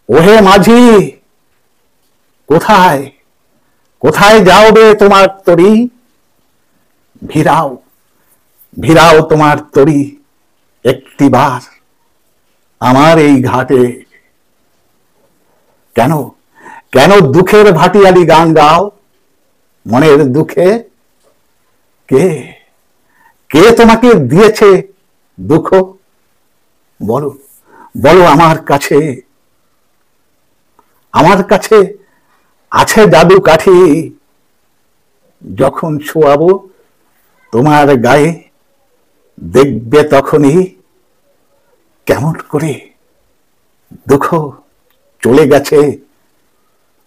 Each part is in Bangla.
ওহে মাঝি, কোথায় কোথায় যাওবে তোমার তরি? ভিড়াও ভিড়াও তোমার তরি একটিবার আমার এই ঘাটে। কেন কেন দুঃখের ভাটিয়ালি গান গাও? মনের দুঃখে কে কে তোমাকে দিয়েছে দুঃখ? বলো বলো, আমার কাছে আছে জাদু কাঠি। যখন ছোঁয়াবো তোমার গায়ে, দেখবে তখনই কেমন করে দুঃখ চলে গেছে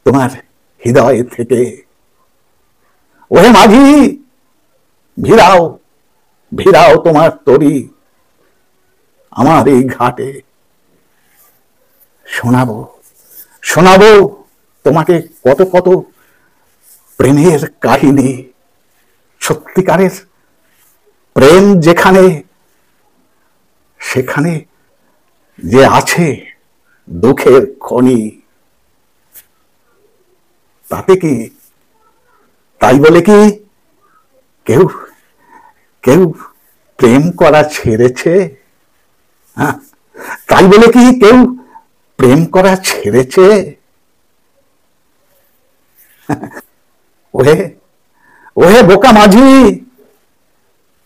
তোমার হৃদয় থেকে। ওহে মাঝি, ভিড়াও ভিড়াও তোমার তরি আমার এই ঘাটে। শোনাবো শোনাবো তোমাকে কত কত প্রেমের কাহিনী। সত্যিকারের প্রেম যেখানে, সেখানে যে আছে দুঃখের খনি। তাতে কি, তাই বলে কি কেউ কেউ প্রেম করা ছেড়েছে? হ্যাঁ, তাই বলে কি কেউ প্রেম করা ছেড়েছে? ওহে ওহে বোকা মাঝি,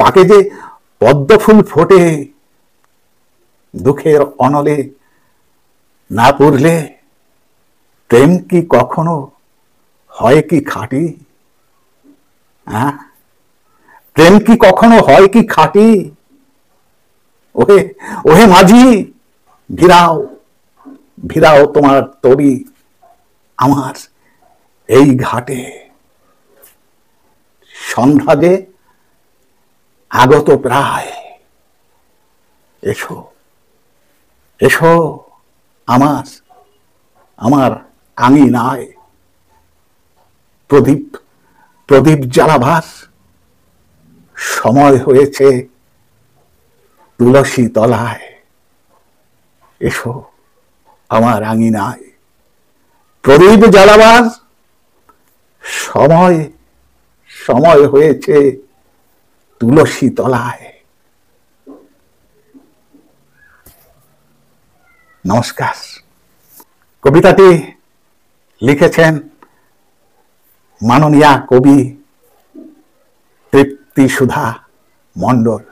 পাকে যে পদ্ম ফুল ফোটে, দুঃখের অনলে না পড়লে প্রেম কি কখনো হয় কি খাঁটি? হ্যাঁ, প্রেম কি কখনো হয় কি খাঁটি? ওহে ওহে মাঝি, ভিড়াও ভিড়াও তোমার তরি আমার এই ঘাটে। সন্ধ্যা যে আগত প্রায়, এসো এসো আমার আমার আঙিনায়। প্রদীপ প্রদীপ জ্বালাবার সময় হয়েছে তুলসী তলায়। এসো আমার আঙিনায়, প্রদীপ জ্বালাবার সময় সময় হয়েছে তুলসী তলায়। নমস্কার। কবিতাটি লিখেছেন মাননীয়া কবি তৃপ্তি সুধা মণ্ডল।